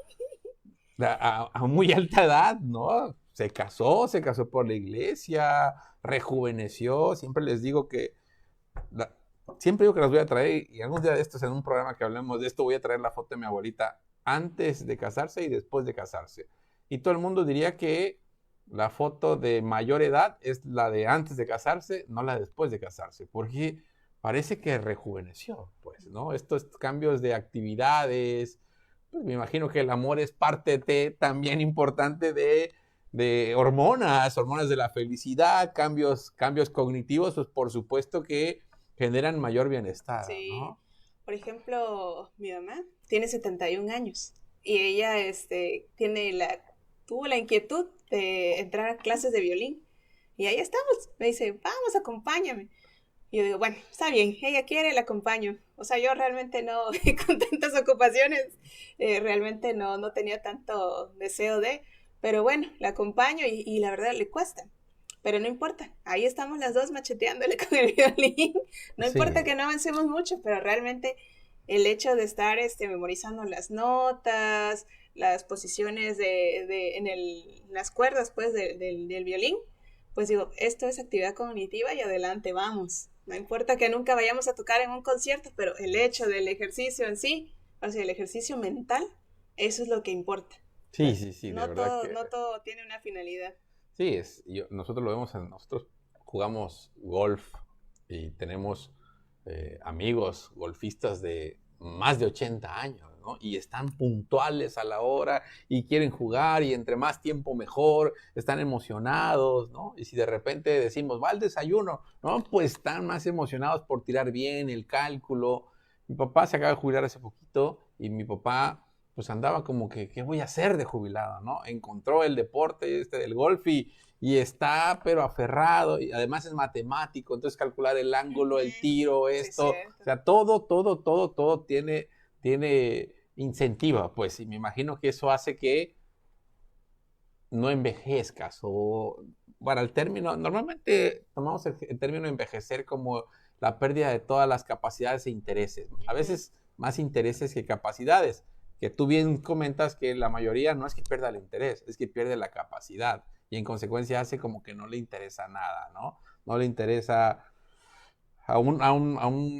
S1: a muy alta edad, ¿no? Se casó por la iglesia, rejuveneció. Siempre les digo que siempre digo que las voy a traer, y algún día de estos, en un programa que hablemos de esto, voy a traer la foto de mi abuelita antes de casarse y después de casarse. Y todo el mundo diría que la foto de mayor edad es la de antes de casarse, no la de después de casarse, porque parece que rejuveneció, pues, ¿no? Estos cambios de actividades, pues me imagino que el amor es parte también importante de hormonas de la felicidad, cambios cognitivos, pues por supuesto que generan mayor bienestar,
S2: Sí.
S1: ¿no?
S2: Por ejemplo, mi mamá tiene 71 años y ella tuvo la inquietud de entrar a clases de violín. Y ahí estamos. Me dice, vamos, acompáñame. Y yo digo, bueno, está bien, ella quiere, la acompaño. O sea, yo realmente no, con tantas ocupaciones, realmente no tenía tanto deseo de, pero bueno, la acompaño y la verdad le cuesta. Pero no importa, ahí estamos las dos macheteándole con el violín. No
S1: Sí.
S2: importa que no avancemos mucho, pero realmente el hecho de estar memorizando las notas, las posiciones las cuerdas pues, del violín, pues digo, esto es actividad cognitiva y adelante, vamos. No importa que nunca vayamos a tocar en un concierto, pero el hecho del ejercicio en sí, o sea, el ejercicio mental, eso es lo que importa.
S1: Sí, sí, sí, de
S2: No
S1: verdad
S2: todo,
S1: que
S2: no todo tiene una finalidad.
S1: sí, nosotros lo vemos, nosotros jugamos golf y tenemos amigos golfistas de más de 80 años, ¿no? Y están puntuales a la hora y quieren jugar y entre más tiempo mejor, están emocionados, ¿no? Y si de repente decimos, va al desayuno, ¿no? Pues están más emocionados por tirar bien el cálculo. Mi papá se acaba de jubilar hace poquito y mi papá pues andaba como que, ¿qué voy a hacer de jubilado, no? Encontró el deporte del golf y está pero aferrado, y además es matemático, entonces calcular el ángulo, el tiro, esto,
S2: Sí,
S1: o sea, todo tiene incentiva, pues, y me imagino que eso hace que no envejezcas, o, bueno, el término, normalmente tomamos el término envejecer como la pérdida de todas las capacidades e intereses, a veces más intereses que capacidades, que tú bien comentas que la mayoría no es que pierda el interés, es que pierde la capacidad, y en consecuencia hace como que no le interesa nada, ¿no? No le interesa a un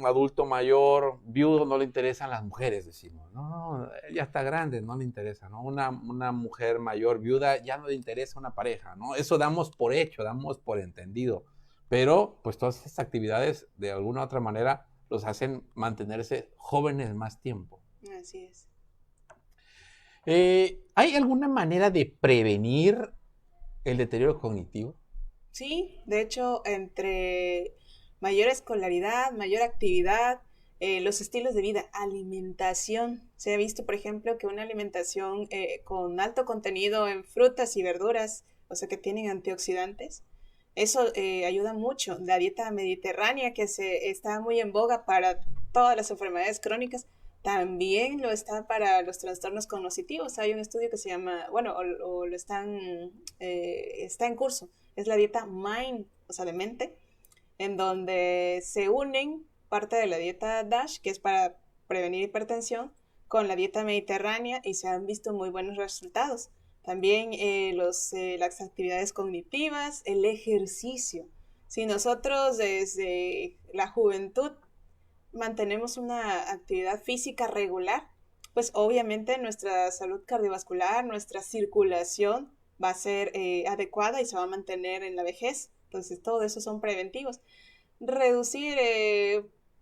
S1: adulto mayor, viudo, no le interesan las mujeres, decimos. No, ella está grande, no le interesa, ¿no? Una mujer mayor, viuda, ya no le interesa una pareja, ¿no? Eso damos por hecho, damos por entendido. Pero, pues todas estas actividades, de alguna u otra manera, los hacen mantenerse jóvenes más tiempo.
S2: Así es.
S1: ¿Hay alguna manera de prevenir el deterioro cognitivo?
S2: Sí, de hecho, entre mayor escolaridad, mayor actividad, los estilos de vida, alimentación. Se ha visto, por ejemplo, que una alimentación con alto contenido en frutas y verduras, o sea, que tienen antioxidantes, eso ayuda mucho. La dieta mediterránea, que está muy en boga para todas las enfermedades crónicas, también lo está para los trastornos cognitivos. Hay un estudio que se llama, bueno, o lo está en curso. Es la dieta MIND, o sea, de mente, en donde se unen parte de la dieta DASH, que es para prevenir hipertensión, con la dieta mediterránea y se han visto muy buenos resultados. También las actividades cognitivas, el ejercicio. Si nosotros desde la juventud mantenemos una actividad física regular, pues obviamente nuestra salud cardiovascular, nuestra circulación va a ser adecuada y se va a mantener en la vejez. Entonces, todo eso son preventivos. Reducir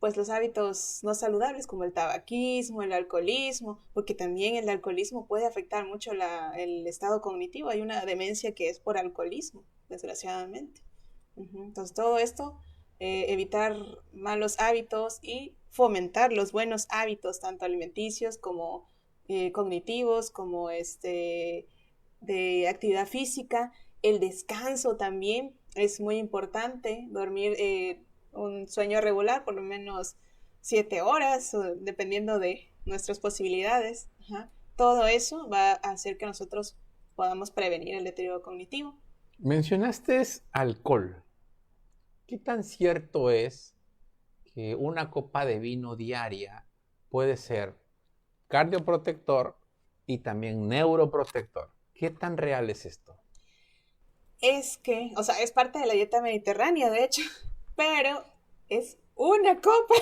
S2: pues los hábitos no saludables como el tabaquismo, el alcoholismo, porque también el alcoholismo puede afectar mucho el estado cognitivo. Hay una demencia que es por alcoholismo, desgraciadamente. Entonces, todo esto, evitar malos hábitos y fomentar los buenos hábitos, tanto alimenticios como cognitivos, como de actividad física. El descanso también es muy importante, dormir un sueño regular, por lo menos 7 horas, dependiendo de nuestras posibilidades. Ajá. Todo eso va a hacer que nosotros podamos prevenir el deterioro cognitivo.
S1: Mencionaste alcohol. ¿Qué tan cierto es que una copa de vino diaria puede ser cardioprotector y también neuroprotector? ¿Qué tan real es esto?
S2: Es que, o sea, es parte de la dieta mediterránea, de hecho, pero es una copa.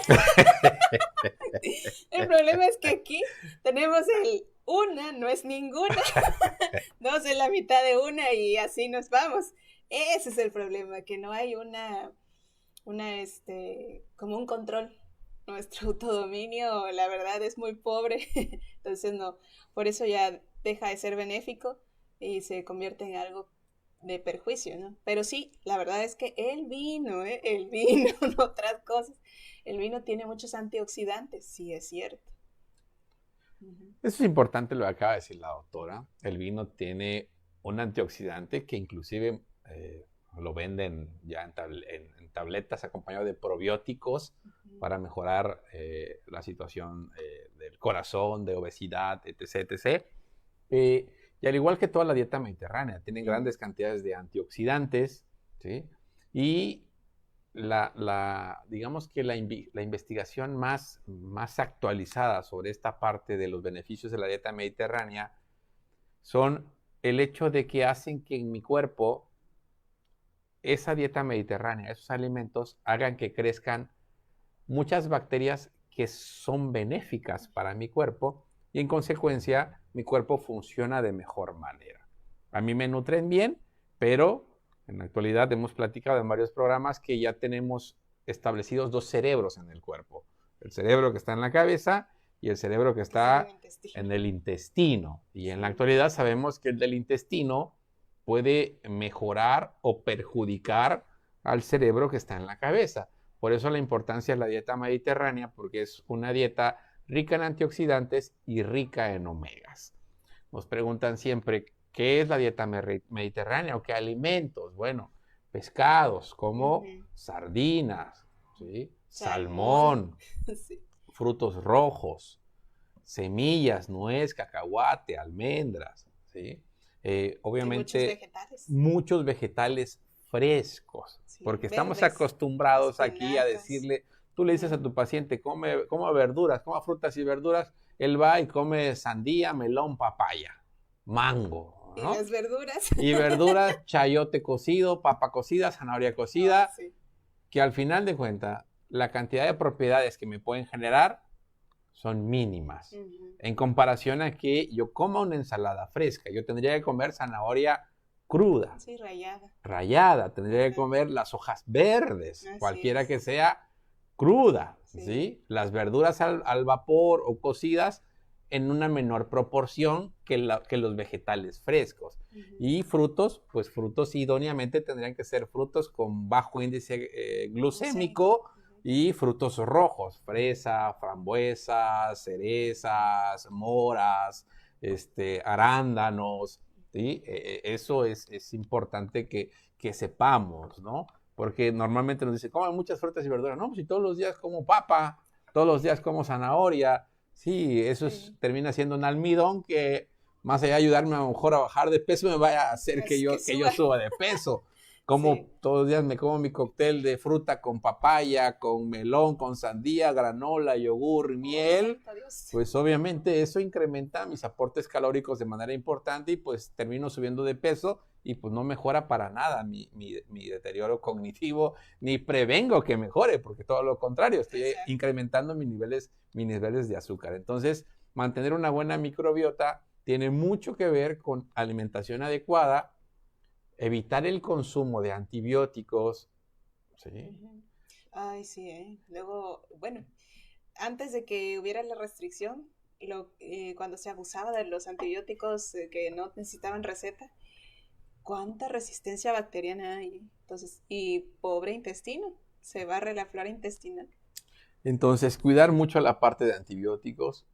S2: El problema es que aquí tenemos el una, no es ninguna, dos es la mitad de una y así nos vamos. Ese es el problema, que no hay como un control. Nuestro autodominio, la verdad, es muy pobre, entonces no, por eso ya deja de ser benéfico y se convierte en algo de perjuicio, ¿no? Pero sí, la verdad es que el vino, no otras cosas. El vino tiene muchos antioxidantes, sí es cierto. Ujú.
S1: Eso es importante lo que acaba de decir la doctora. El vino tiene un antioxidante que inclusive lo venden ya en tabletas acompañado de probióticos
S2: Ujú.
S1: para mejorar la situación del corazón, de obesidad, etc. etc. Y al igual que toda la dieta mediterránea, tienen
S2: Ujú.
S1: grandes cantidades de antioxidantes, ¿sí? Y digamos que la investigación más actualizada sobre esta parte de los beneficios de la dieta mediterránea son el hecho de que hacen que en mi cuerpo esa dieta mediterránea, esos alimentos, hagan que crezcan muchas bacterias que son benéficas para mi cuerpo y en consecuencia mi cuerpo funciona de mejor manera. A mí me nutren bien, pero en la actualidad hemos platicado en varios programas que ya tenemos establecidos dos cerebros en el cuerpo. El cerebro que está en la cabeza y el cerebro que
S2: Que está en el
S1: está
S2: intestino.
S1: en el intestino. Y en la
S2: Sí.
S1: actualidad sabemos que el del intestino puede mejorar o perjudicar al cerebro que está en la cabeza. Por eso la importancia de la dieta mediterránea, porque es una dieta rica en antioxidantes y rica en omegas. Nos preguntan siempre, ¿qué es la dieta mediterránea o qué alimentos? Bueno, pescados como
S2: Ujú.
S1: sardinas, ¿sí?
S2: Salmón.
S1: Salmón,
S2: Sí.
S1: frutos rojos, semillas, nuez, cacahuate, almendras, ¿sí?
S2: Y muchos
S1: Obviamente
S2: vegetales.
S1: muchos vegetales frescos,
S2: Sí,
S1: porque estamos
S2: verdes,
S1: acostumbrados aquí a
S2: espinacas.
S1: decirle, tú le dices a
S2: Ujú.
S1: tu paciente, come verduras, coma frutas y verduras, él va y come sandía, melón, papaya, mango,
S2: Y
S1: ¿no?
S2: las verduras.
S1: Y verduras, chayote cocido, papa cocida, zanahoria
S2: Oh,
S1: cocida,
S2: sí.
S1: que al final de cuentas, la cantidad de propiedades que me pueden generar son mínimas.
S2: Ujú.
S1: En comparación a que yo coma una ensalada fresca, yo tendría que comer zanahoria cruda,
S2: Sí, rayada.
S1: rayada, tendría que
S2: Ajá.
S1: comer las hojas verdes,
S2: Así
S1: cualquiera que
S2: es.
S1: sea cruda,
S2: Sí.
S1: ¿sí? Las verduras al vapor o cocidas en una menor proporción que los vegetales frescos.
S2: Ujú.
S1: Y frutos, pues frutos idóneamente tendrían que ser frutos con bajo índice
S2: Glucémico.
S1: glucémico
S2: Ujú.
S1: y frutos rojos, fresa, frambuesas, cerezas, moras, arándanos, ¿sí? Eso es importante que sepamos, ¿no? Porque normalmente nos dicen, coman muchas frutas y verduras. No, pues si todos los días como papa, todos los días como zanahoria, sí,
S2: Sí.
S1: termina siendo un almidón que más allá de ayudarme a lo mejor a bajar de peso, me vaya a hacer
S2: Es que
S1: que yo
S2: suba.
S1: suba de peso. Como
S2: Sí.
S1: todos los días me como mi cóctel de fruta con papaya, con melón, con sandía, granola, yogur,
S2: Oh,
S1: miel,
S2: santo Dios.
S1: pues obviamente eso incrementa mis aportes calóricos de manera importante y pues termino subiendo de peso y pues no mejora para nada mi deterioro cognitivo, ni prevengo que mejore, porque todo lo contrario, estoy
S2: Exacto.
S1: incrementando mis niveles de azúcar. Entonces, mantener una buena microbiota tiene mucho que ver con alimentación adecuada, evitar el consumo de antibióticos, ¿sí?
S2: Ujú. Ay, sí, ¿eh? Luego, bueno, antes de que hubiera la restricción, cuando se abusaba de los antibióticos que no necesitaban receta, ¿cuánta resistencia bacteriana hay? Entonces, y pobre intestino, se barre la flora intestinal.
S1: Entonces, cuidar mucho la parte de antibióticos.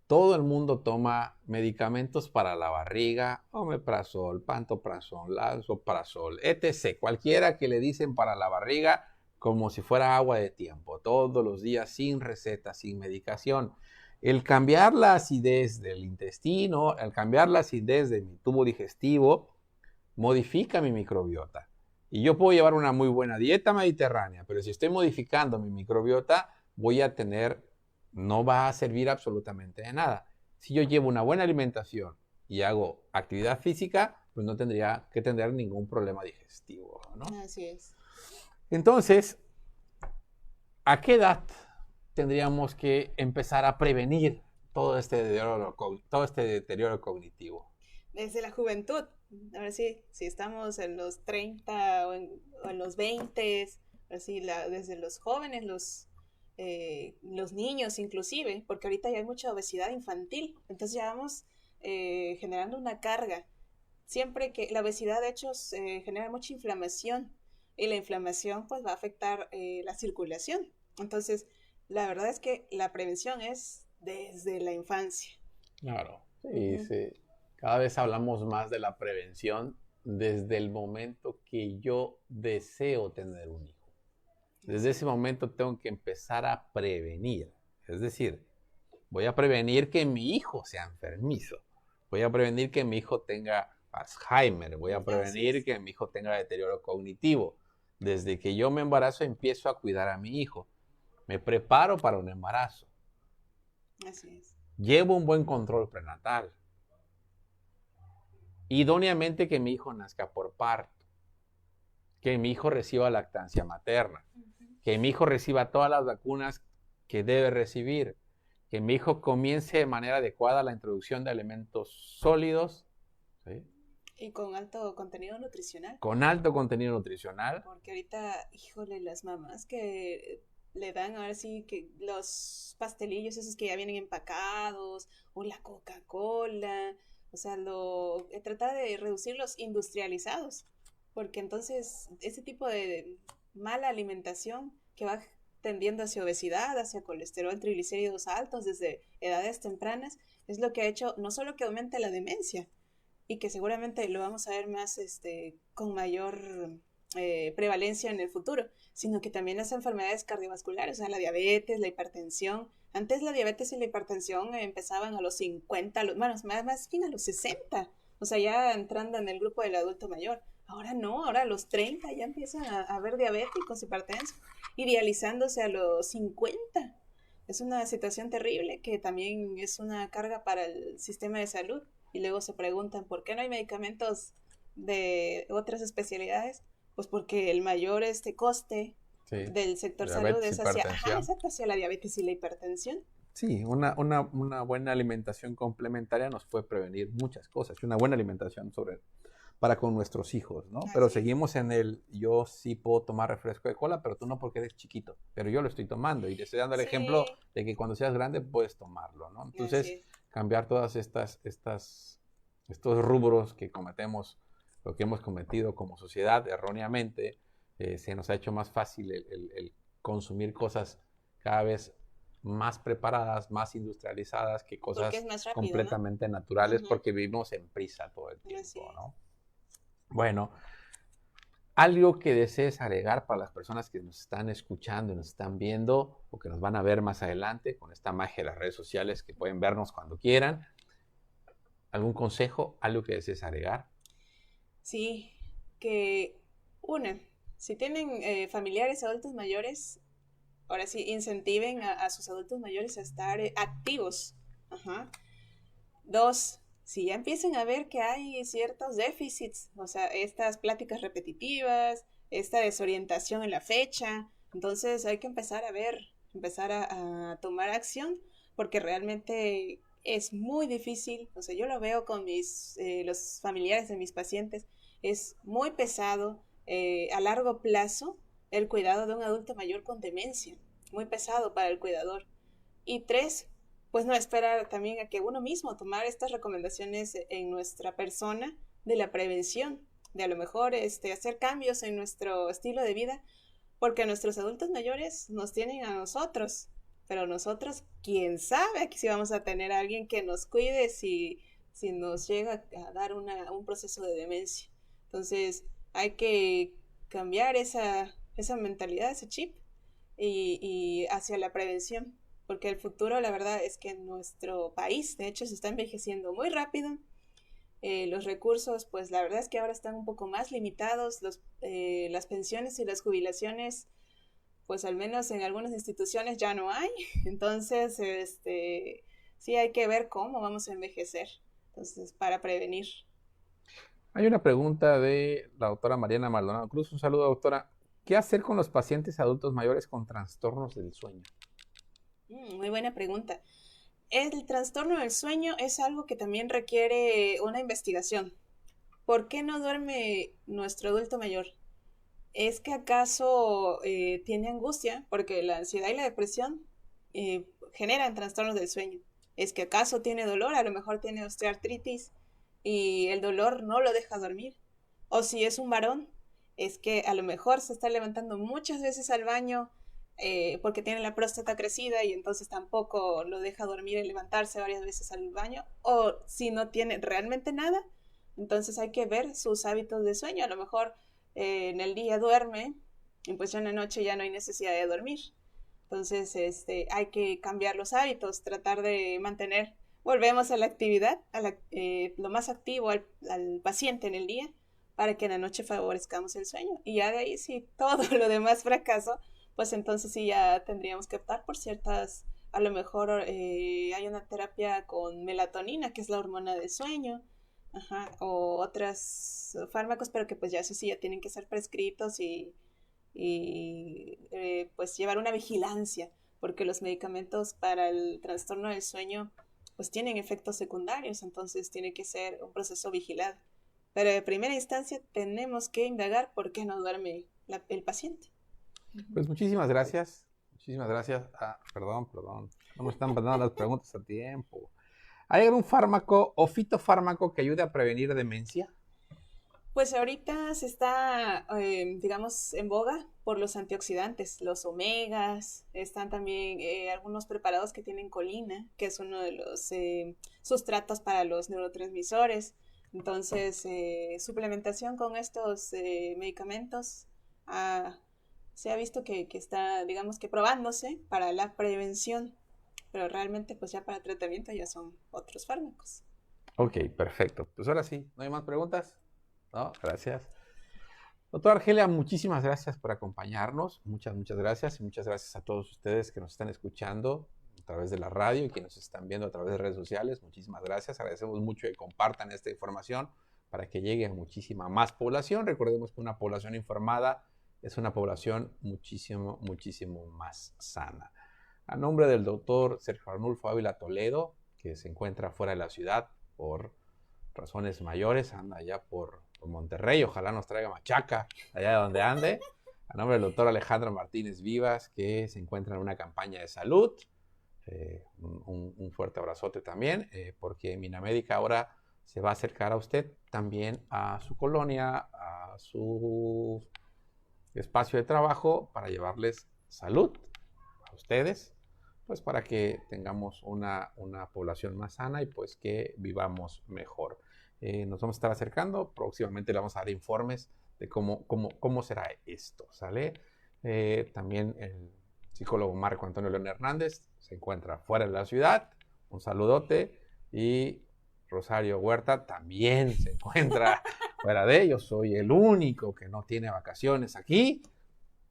S1: Todo el mundo toma medicamentos para la barriga, omeprazol, pantoprazol, lansoprazol, etc. Cualquiera que le dicen para la barriga como si fuera agua de tiempo, todos los días sin receta, sin medicación. El cambiar la acidez del intestino, el cambiar la acidez de mi tubo digestivo, modifica mi microbiota. Y yo puedo llevar una muy buena dieta mediterránea, pero si estoy modificando mi microbiota, voy a tener, no va a servir absolutamente de nada. Si yo llevo una buena alimentación y hago actividad física, pues no tendría que tener ningún problema digestivo, ¿no?
S2: Así es.
S1: Entonces, ¿a qué edad tendríamos que empezar a prevenir todo este deterioro cognitivo?
S2: Desde la juventud. Ahora sí, si estamos en los 30 o en los 20, así desde los jóvenes, los niños inclusive, porque ahorita ya hay mucha obesidad infantil, entonces ya vamos generando una carga. Siempre que la obesidad de hecho genera mucha inflamación y la inflamación pues va a afectar la circulación. Entonces, la verdad es que la prevención es desde la infancia.
S1: Claro, sí, sí. Cada vez hablamos más de la prevención desde el momento que yo deseo tener un hijo. Desde ese momento tengo que empezar a prevenir. Es decir, voy a prevenir que mi hijo sea enfermizo. Voy a prevenir que mi hijo tenga Alzheimer. Voy a prevenir que mi hijo tenga deterioro cognitivo. Desde que yo me embarazo empiezo a cuidar a mi hijo. Me preparo para un embarazo.
S2: Así es.
S1: Llevo un buen control prenatal. Idóneamente que mi hijo nazca por parto. Que mi hijo reciba lactancia materna. Que mi hijo reciba todas las vacunas que debe recibir. Que mi hijo comience de manera adecuada la introducción de alimentos sólidos. ¿Sí?
S2: Y con alto contenido nutricional.
S1: Con alto contenido nutricional.
S2: Porque ahorita, híjole, las mamás que le dan ahora sí que los pastelillos esos que ya vienen empacados, o la Coca-Cola, o sea, tratar de reducir los industrializados, porque entonces ese tipo de mala alimentación que va tendiendo hacia obesidad, hacia colesterol, triglicéridos altos desde edades tempranas, es lo que ha hecho no solo que aumente la demencia, y que seguramente lo vamos a ver más con mayor prevalencia en el futuro, sino que también las enfermedades cardiovasculares, o sea, la diabetes, la hipertensión. Antes la diabetes y la hipertensión empezaban a los 50, más bien a los 60, o sea, ya entrando en el grupo del adulto mayor. Ahora no, ahora a los 30 ya empiezan a haber diabéticos, hipertensos, y dializándose a los 50. Es una situación terrible que también es una carga para el sistema de salud. Y luego se preguntan, ¿por qué no hay medicamentos de otras especialidades? Pues porque el mayor coste del sector salud es hacia la diabetes y la hipertensión.
S1: Sí, una buena alimentación complementaria nos puede prevenir muchas cosas. Y una buena alimentación para con nuestros hijos, ¿no? Pero seguimos en yo sí puedo tomar refresco de cola, pero tú no porque eres chiquito. Pero yo lo estoy tomando y te estoy dando el ejemplo de que cuando seas grande puedes tomarlo, ¿no? Entonces, cambiar todas estos rubros que cometemos, lo que hemos cometido como sociedad erróneamente, se nos ha hecho más fácil el consumir cosas cada vez más preparadas, más industrializadas que cosas rápido, completamente naturales, porque vivimos en prisa todo el tiempo, ¿no? Bueno, algo que desees agregar para las personas que nos están escuchando y nos están viendo o que nos van a ver más adelante con esta magia de las redes sociales que pueden vernos cuando quieran. ¿Algún consejo? ¿Algo que desees agregar?
S2: Sí, que si tienen familiares adultos mayores, ahora sí, incentiven a sus adultos mayores a estar activos. Ajá. 2, si ya empiecen a ver que hay ciertos déficits, o sea, estas pláticas repetitivas, esta desorientación en la fecha, entonces hay que empezar a tomar acción, porque realmente es muy difícil, o sea, yo lo veo con los familiares de mis pacientes, es muy pesado a largo plazo el cuidado de un adulto mayor con demencia, muy pesado para el cuidador. Y 3, pues no esperar también a que uno mismo tomar estas recomendaciones en nuestra persona de la prevención, de a lo mejor hacer cambios en nuestro estilo de vida, porque nuestros adultos mayores nos tienen a nosotros, pero nosotros, quién sabe si vamos a tener a alguien que nos cuide si nos llega a dar un proceso de demencia. Entonces hay que cambiar esa mentalidad, ese chip, y hacia la prevención, porque el futuro, la verdad es que en nuestro país, de hecho, se está envejeciendo muy rápido. Los recursos, pues la verdad es que ahora están un poco más limitados. Las pensiones y las jubilaciones, pues al menos en algunas instituciones ya no hay. Entonces, sí hay que ver cómo vamos a envejecer. Entonces, para prevenir.
S1: Hay una pregunta de la doctora Mariana Maldonado Cruz. Un saludo, doctora. ¿Qué hacer con los pacientes adultos mayores con trastornos del sueño?
S2: Muy buena pregunta. El trastorno del sueño es algo que también requiere una investigación. ¿Por qué no duerme nuestro adulto mayor? ¿Es que acaso tiene angustia? Porque la ansiedad y la depresión generan trastornos del sueño. ¿Es que acaso tiene dolor? A lo mejor tiene osteoartritis y el dolor no lo deja dormir. O si es un varón, es que a lo mejor se está levantando muchas veces al baño porque tiene la próstata crecida y entonces tampoco lo deja dormir y levantarse varias veces al baño. O si no tiene realmente nada, entonces hay que ver sus hábitos de sueño. A lo mejor en el día duerme y pues ya en la noche ya no hay necesidad de dormir. Entonces, hay que cambiar los hábitos, tratar de mantener, volvemos a la actividad, lo más activo al paciente en el día, para que en la noche favorezcamos el sueño. Y ya de ahí, si todo lo demás fracaso, pues entonces sí ya tendríamos que optar por ciertas, a lo mejor hay una terapia con melatonina, que es la hormona del sueño, ajá, o otros fármacos, pero que pues ya eso sí ya tienen que ser prescritos y pues llevar una vigilancia, porque los medicamentos para el trastorno del sueño pues tienen efectos secundarios, entonces tiene que ser un proceso vigilado. Pero de primera instancia tenemos que indagar por qué no duerme el paciente.
S1: Pues muchísimas gracias. Muchísimas gracias. Perdón. No me están mandando las preguntas a tiempo. ¿Hay algún fármaco o fitofármaco que ayude a prevenir demencia?
S2: Pues ahorita se está, digamos, en boga por los antioxidantes, los omegas, están también algunos preparados que tienen colina, que es uno de los sustratos para los neurotransmisores. Entonces, suplementación con estos medicamentos se ha visto que está, digamos que probándose para la prevención, pero realmente pues ya para tratamiento ya son otros fármacos.
S1: Ok, perfecto. Pues ahora sí, ¿no hay más preguntas? No, gracias. Doctora Argelia, muchísimas gracias por acompañarnos. Muchas gracias. Y muchas gracias a todos ustedes que nos están escuchando a través de la radio y que nos están viendo a través de redes sociales. Muchísimas gracias. Agradecemos mucho que compartan esta información para que llegue a muchísima más población. Recordemos que una población informada es una población muchísimo más sana. A nombre del doctor Sergio Arnulfo Ávila Toledo, que se encuentra fuera de la ciudad por razones mayores, anda allá por Monterrey, ojalá nos traiga machaca allá de donde ande. A nombre del doctor Alejandro Martínez Vivas, que se encuentra en una campaña de salud, un fuerte abrazote también, porque Minamédica ahora se va a acercar a usted también a su colonia, a su espacio de trabajo, para llevarles salud a ustedes, pues para que tengamos una población más sana y pues que vivamos mejor. Nos vamos a estar acercando, próximamente le vamos a dar informes de cómo será esto, ¿sale? También el psicólogo Marco Antonio León Hernández se encuentra fuera de la ciudad, un saludote, y Rosario Huerta también se encuentra fuera de ellos. Soy el único que no tiene vacaciones aquí,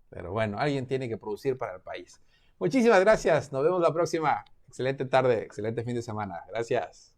S1: pero bueno, alguien tiene que producir para el país. Muchísimas gracias, nos vemos la próxima. Excelente tarde, excelente fin de semana. Gracias.